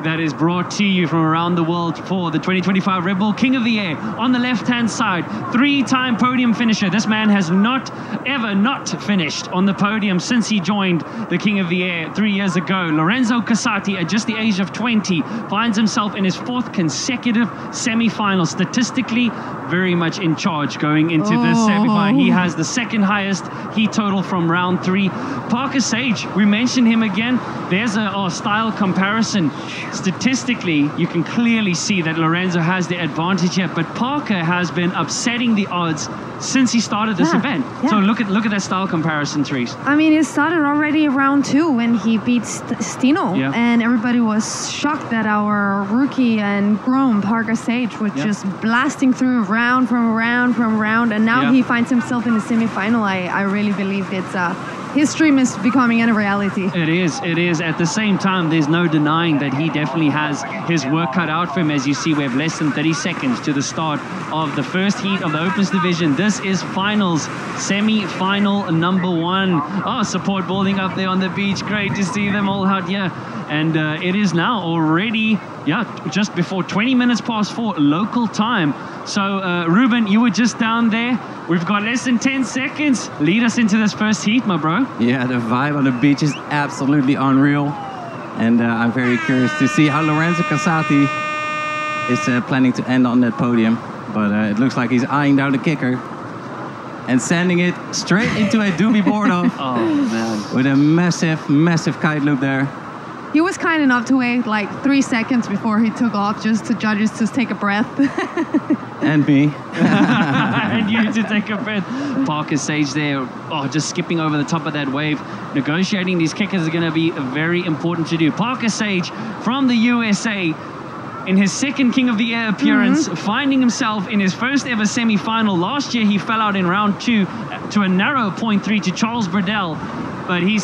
that is brought to you from around the world for the 2025 Red Bull King of the Air. On the left-hand side, 3-time podium finisher. This man has ever not finished on the podium since he joined the King of the Air 3 years ago. Lorenzo Casati, at just the age of 20, finds himself in his 4th consecutive semi-final. Statistically, very much in charge going into this semi-final. He has the 2nd highest heat total from round 3. Parker Sage, we mentioned him again. There's a style comparison. Statistically, you can clearly see that Lorenzo has the advantage here, but Parker has been upsetting the odds since he started this event. So look at that style comparison, Therese. I mean, it started already round 2 when he beat Stino, and everybody was shocked that our rookie and grown Parker Sage was just blasting through round from round, and now he finds himself in the semi-final. I really believe it's his dream is becoming a reality. It is. At the same time, there's no denying that he definitely has his work cut out for him. As you see, we have less than 30 seconds to the start of the first heat of the Opens division. This is finals, semi-final number 1. Oh, support building up there on the beach. Great to see them all out here. And it is now already, just before 20 minutes past 4 local time. So, Ruben, you were just down there. We've got less than 10 seconds. Lead us into this first heat, my bro. Yeah, the vibe on the beach is absolutely unreal. And I'm very curious to see how Lorenzo Casati is planning to end on that podium. But it looks like he's eyeing down the kicker and sending it straight into a doobie board off. Oh, man. With a massive kite loop there. He was kind enough to wait like 3 seconds before he took off, just to judges to take a breath. And me. And you to take a breath. Parker Sage there, just skipping over the top of that wave. Negotiating these kickers is going to be very important to do. Parker Sage from the USA, in his 2nd King of the Air appearance, finding himself in his 1st ever semi-final. Last year, he fell out in round 2 to a narrow 0.3 to Charles Burdell. But he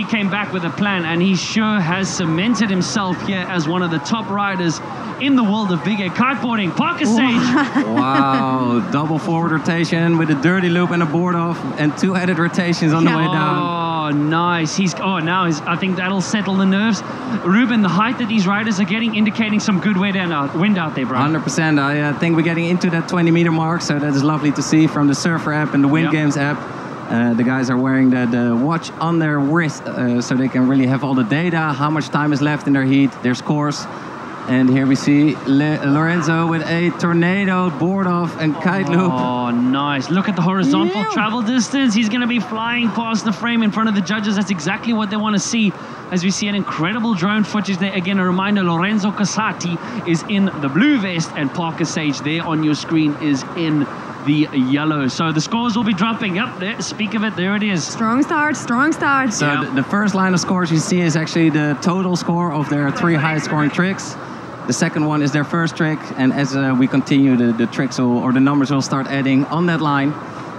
came back with a plan, and he sure has cemented himself here as one of the top riders in the world of big air kiteboarding. Parker Sage. Wow, double forward rotation with a dirty loop and a board off, and 2 added rotations on the way down. Oh, nice. I think that'll settle the nerves. Ruben, the height that these riders are getting, indicating some good wind out there, bro. 100%. I think we're getting into that 20-meter mark, so that is lovely to see from the Surfer app and the Wind Games app. The guys are wearing the watch on their wrist, so they can really have all the data, how much time is left in their heat, their scores. And here we see Lorenzo with a tornado board off and kite loop. Oh, nice. Look at the horizontal travel distance. He's going to be flying past the frame in front of the judges. That's exactly what they want to see, as we see an incredible drone footage there. Again, a reminder, Lorenzo Casati is in the blue vest, and Parker Sage there on your screen is in the yellow. So the scores will be dropping. Yep, there, speak of it, there it is. Strong start. So the first line of scores you see is actually the total score of their 3 highest scoring tricks. The second one is their first trick, and as we continue, the tricks or the numbers will start adding on that line.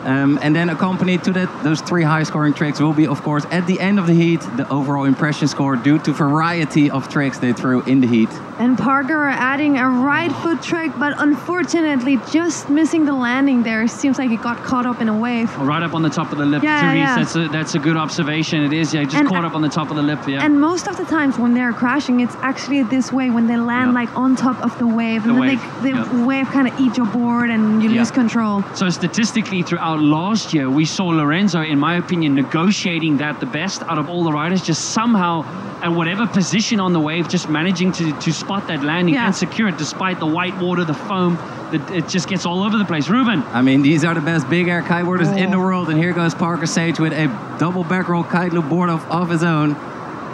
And then accompanied to those 3 high-scoring tricks will be, of course, at the end of the heat, the overall impression score due to variety of tricks they threw in the heat. And Parker adding a right foot trick, but unfortunately just missing the landing there. Seems like he got caught up in a wave. Right up on the top of the lip, Therese. That's a good observation. It is, just caught up on the top of the lip, And most of the times when they're crashing, it's actually this way, when they land like on top of the wave. And then the wave kind of eats your board and you lose control. So statistically, throughout last year, we saw Lorenzo, in my opinion, negotiating that the best out of all the riders, just somehow, at whatever position on the wave, just managing to spot that landing and secure it despite the white water, the foam, it just gets all over the place. Ruben. I mean, these are the best big air kiteboarders in the world, and here goes Parker Sage with a double back roll kite loop board of his own.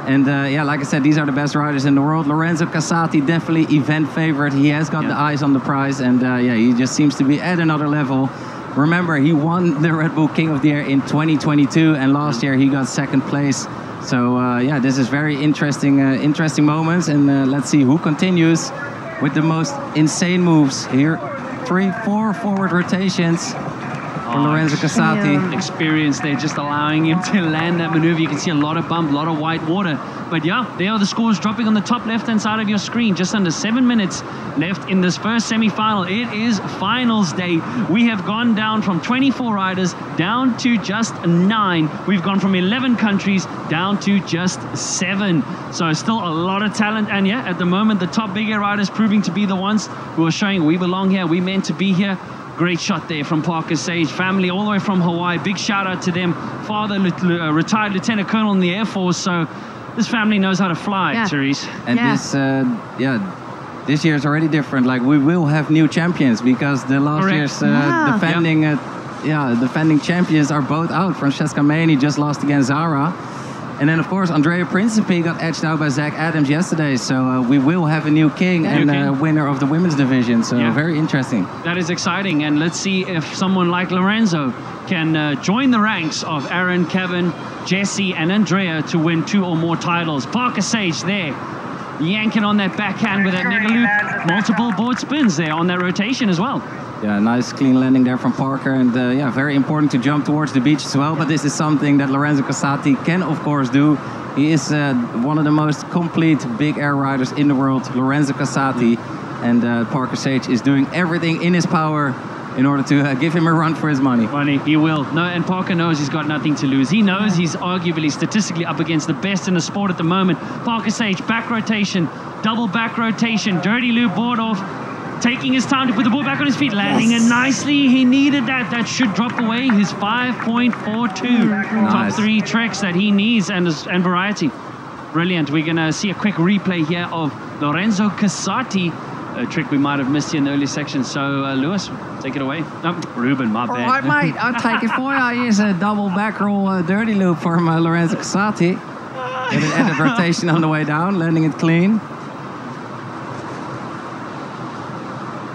And like I said, these are the best riders in the world. Lorenzo Casati, definitely event favorite. He has got the eyes on the prize, and he just seems to be at another level. Remember, he won the Red Bull King of the Air in 2022, and last year he got 2nd place. So this is very interesting moments, and let's see who continues with the most insane moves here. 3, 4 forward rotations. for Lorenzo Casati. Experience there, just allowing him to land that maneuver. You can see a lot of bump, a lot of white water. But yeah, there are the scores dropping on the top left-hand side of your screen. Just under 7 minutes left in this first semi-final. It is finals day. We have gone down from 24 riders down to just 9. We've gone from 11 countries down to just 7. So still a lot of talent. And yeah, at the moment, the top big air riders proving to be the ones who are showing we belong here, we meant to be here. Great shot there from Parker Sage. Family all the way from Hawaii. Big shout out to them. Father, retired Lieutenant Colonel in the Air Force. So this family knows how to fly, Therese. And this year is already different. Like, we will have new champions because the last year's defending champions are both out. Francesca Maini just lost against Zara. And then, of course, Andrea Principe got edged out by Zach Adams yesterday. So we will have a new king and a winner of the women's division. So very interesting. That is exciting. And let's see if someone like Lorenzo can join the ranks of Aaron, Kevin, Jesse, and Andrea to win 2 or more titles. Parker Sage there, yanking on that backhand with that nigger loop. Multiple board spins there on that rotation as well. Yeah, nice clean landing there from Parker, and very important to jump towards the beach as well. But this is something that Lorenzo Casati can, of course, do. He is one of the most complete big air riders in the world, Lorenzo Casati, and Parker Sage is doing everything in his power in order to give him a run for his money. He will. No, and Parker knows he's got nothing to lose. He knows he's arguably statistically up against the best in the sport at the moment. Parker Sage, back rotation, double back rotation, dirty loop board off. Taking his time to put the ball back on his feet, landing it nicely. He needed that. That should drop away his 5.42. Top 3 tricks that he needs and variety. Brilliant. We're going to see a quick replay here of Lorenzo Casati, a trick we might have missed here in the early section. So, Lewis, take it away. Oh, Ruben, my bad. All right, mate. I'll take it for you. I use a double back roll dirty loop from Lorenzo Casati. With an added rotation on the way down, landing it clean.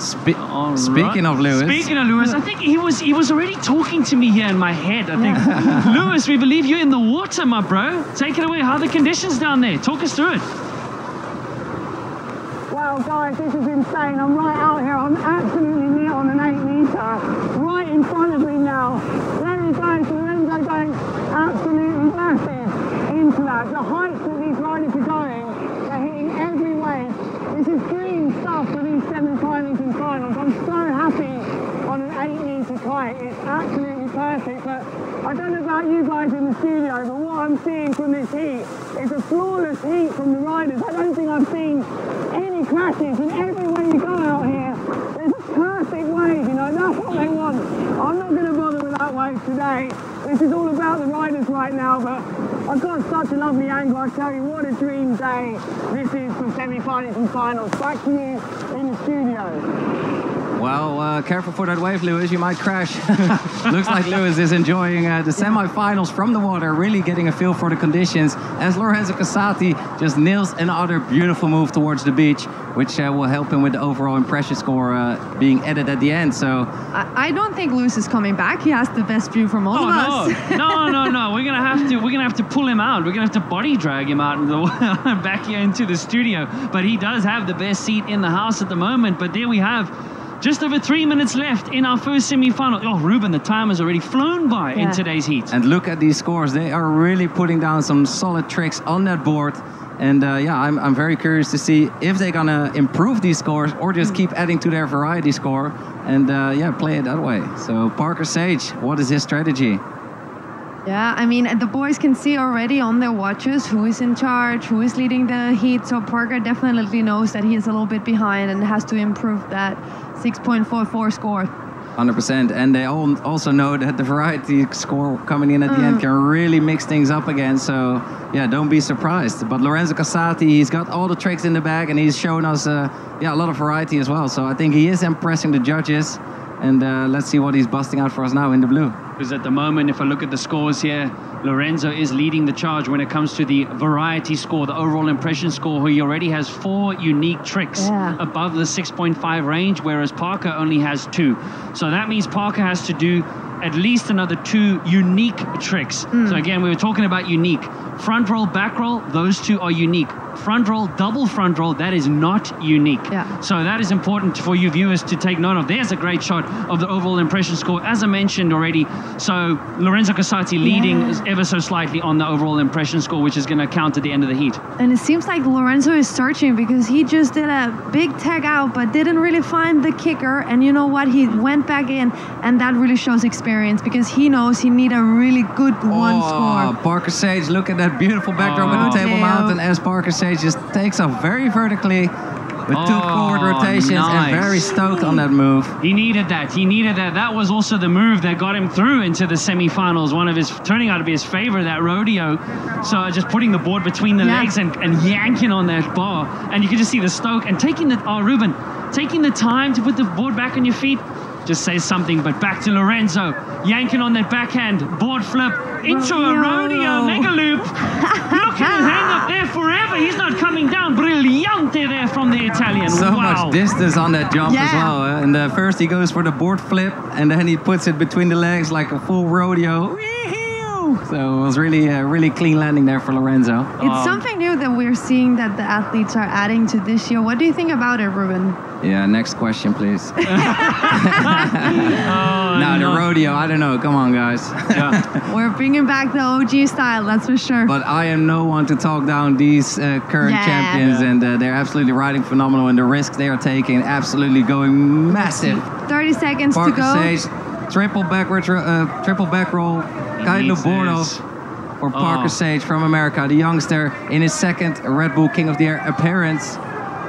Speaking of Lewis, I think he was already talking to me here in my head. I think, Lewis, we believe you're in the water, my bro. Take it away. How are the conditions down there? Talk us through it. Well, guys, this is insane. I'm right out here. I'm absolutely near on an 8 meter, right in front of me now. There he goes, Lorenzo going absolutely massive into that. The heights that these riders are going, they're hitting every wave. This is dream stuff for these semi-finals and finals. I'm so happy on an 8 meter kite. It's absolutely perfect. But I don't know about you guys in the studio, but what I'm seeing from this heat is a flawless heat from the riders. I don't think I've seen any crashes, and everywhere you go out here, there's a perfect wave, you know, that's what they want. I'm not going to bother with that wave today. This is all about the riders right now, but I've got such a lovely angle. I tell you, what a dream day this is for semi-finals and finals. Back to you in the studio. Well, careful for that wave, Lewis. You might crash. Looks like Lewis is enjoying the semi-finals from the water, really getting a feel for the conditions, as Lorenzo Casati just nails another beautiful move towards the beach, which will help him with the overall impression score being added at the end. So I don't think Lewis is coming back. He has the best view from all of us. No. We're gonna have to pull him out. We're gonna have to body drag him out back here into the studio. But he does have the best seat in the house at the moment. But there we have. Just over 3 minutes left in our first semi-final. Oh, Ruben, the time has already flown by in today's heat. And look at these scores. They are really putting down some solid tricks on that board. And I'm very curious to see if they're going to improve these scores or just keep adding to their variety score and play it that way. So Parker Sage, what is his strategy? Yeah, I mean, the boys can see already on their watches who is in charge, who is leading the heat. So Parker definitely knows that he is a little bit behind and has to improve that 6.44 score. 100%. And they all also know that the variety score coming in at the end can really mix things up again. So, yeah, don't be surprised. But Lorenzo Casati, he's got all the tricks in the bag and he's shown us a lot of variety as well. So I think he is impressing the judges. And let's see what he's busting out for us now in the blue. Because at the moment, if I look at the scores here, Lorenzo is leading the charge when it comes to the variety score, the overall impression score. He already has 4 unique tricks above the 6.5 range, whereas Parker only has 2. So that means Parker has to do at least another 2 unique tricks. So again, we were talking about unique. Front roll, back roll, those 2 are unique. front roll, double front roll. That is not unique. Yeah. So that is important for you viewers to take note of. There's a great shot of the overall impression score, as I mentioned already. So Lorenzo Casati leading ever so slightly on the overall impression score, which is going to count at the end of the heat. And it seems like Lorenzo is searching because he just did a big tag out, but didn't really find the kicker. And you know what? He went back in, and that really shows experience because he knows he need a really good one score. Parker Sage, look at that beautiful backdrop at the Table Mountain as Parker Sage just takes off very vertically with 2 forward rotations and very stoked on that move. He needed that. He needed that. That was also the move that got him through into the semifinals. One of his, turning out to be his favorite, that rodeo. So just putting the board between the legs and yanking on that bar. And you can just see the stoke and taking the, Ruben, taking the time to put the board back on your feet just says something. But back to Lorenzo, yanking on that backhand, board flip into a rodeo mega loop. Look at him hang up there forever. He's not coming down. Brillante there from the Italian. So much distance on that jump as well. And first he goes for the board flip, and then he puts it between the legs like a full rodeo. So it was really really clean landing there for Lorenzo. It's something new that we're seeing that the athletes are adding to this year. What do you think about it, Ruben? Yeah, next question, please. The rodeo, I don't know. Come on, guys. We're bringing back the OG style, that's for sure. But I am no one to talk down these current champions, and they're absolutely riding phenomenal, and the risks they are taking, absolutely going massive. 30 seconds Parker to go. Sage, triple back roll, Kailu Bordov for Parker Sage from America, the youngster in his second Red Bull King of the Air appearance.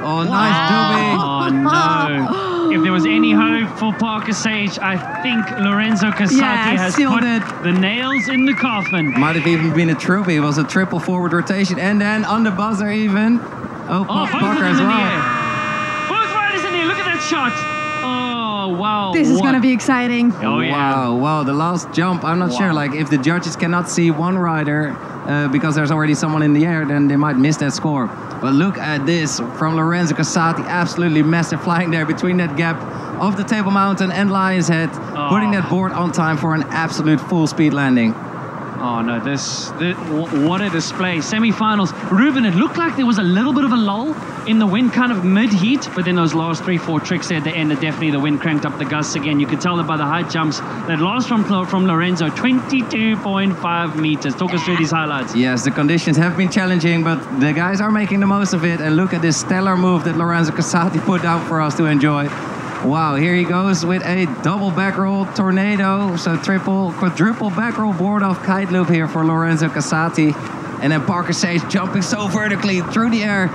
Oh, nice doobie. Oh, no. If there was any hope for Parker Sage, I think Lorenzo Casati has put the nails in the coffin. Might have even been a trophy. It was a triple forward rotation, and then on the buzzer even. Parker as well. Both riders in there. Look at that shot. Oh, wow. This is going to be exciting. Oh, yeah. Wow, the last jump, I'm not sure. Like, if the judges cannot see one rider because there's already someone in the air, then they might miss that score. But look at this from Lorenzo Casati, absolutely massive, flying there between that gap of the Table Mountain and Lion's Head, putting that board on time for an absolute full speed landing. Oh no, what a display. Semi-finals. Ruben, it looked like there was a little bit of a lull in the wind kind of mid-heat, but then those last 3-4 tricks there at the end, definitely the wind cranked up the gusts again. You could tell that by the high jumps. That last from Lorenzo, 22.5 meters. Talk us through these highlights. Yes, the conditions have been challenging, but the guys are making the most of it. And look at this stellar move that Lorenzo Casati put down for us to enjoy. Wow, here he goes with a double back roll tornado. So quadruple back roll board off kite loop here for Lorenzo Casati. And then Parker Sage jumping so vertically through the air.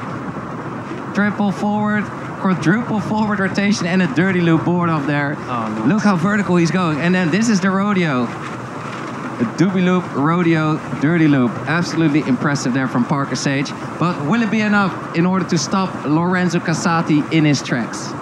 Triple forward, quadruple forward rotation and a dirty loop board off there. Oh, nice. Look how vertical he's going. And then this is the rodeo. A doobie loop, rodeo, dirty loop. Absolutely impressive there from Parker Sage. But will it be enough in order to stop Lorenzo Casati in his tracks?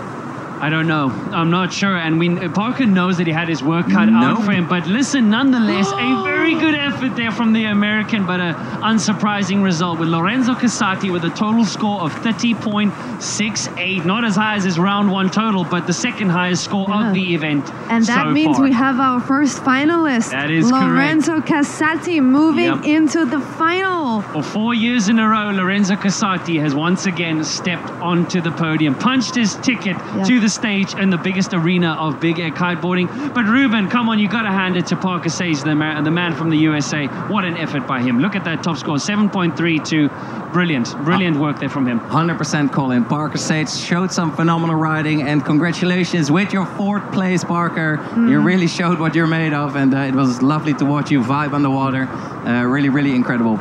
I don't know. I'm not sure. And Parker knows that he had his work cut out for him. But listen, nonetheless, a very good effort there from the American, but an unsurprising result with Lorenzo Casati with a total score of 30.68. Not as high as his round one total, but the second highest score of the event. And that means we have our first finalist. That is Lorenzo Casati moving into the final. For 4 years in a row, Lorenzo Casati has once again stepped onto the podium, punched his ticket to the stage in the biggest arena of big air kiteboarding. But Ruben, come on, you got to hand it to Parker Sage, the man from the USA. What an effort by him. Look at that top score, 7.32. Brilliant work there from him. 100% Colin. Parker Sage showed some phenomenal riding, and congratulations with your 4th place, Parker. You really showed what you're made of, and it was lovely to watch you vibe on the water. Really incredible.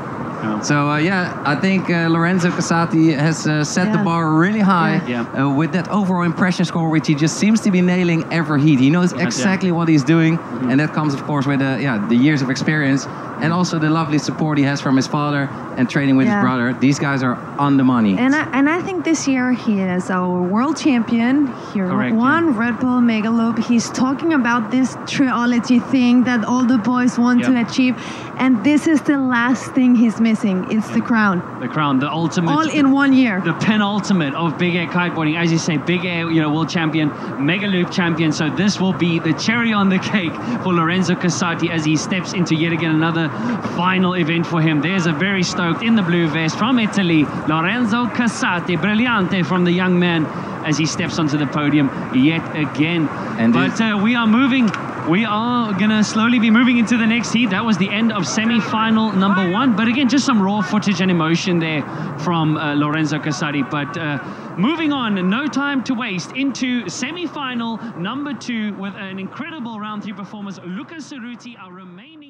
So I think Lorenzo Casati has set the bar really high with that overall impression score, which he just seems to be nailing every heat. He knows exactly what he's doing, and that comes, of course, with the years of experience and also the lovely support he has from his father and training with his brother. These guys are on the money. And I think this year he is our world champion. He won Red Bull Mega Loop. He's talking about this trilogy thing that all the boys want to achieve. And this is the last thing he's missing. It's the crown. The crown, the ultimate. All in 1 year. The penultimate of big air kiteboarding. As you say, big air, world champion, Mega Loop champion. So this will be the cherry on the cake for Lorenzo Casati as he steps into yet again another final event for him. There's a very stoked in the blue vest from Italy, Lorenzo Casati. Brillante from the young man as he steps onto the podium yet again. But we are moving. We are going to slowly be moving into the next heat. That was the end of semi-final number 1. But again, just some raw footage and emotion there from Lorenzo Casati. But moving on, no time to waste, into semi-final number 2 with an incredible round 3 performance. Luca Cerruti, our Romanian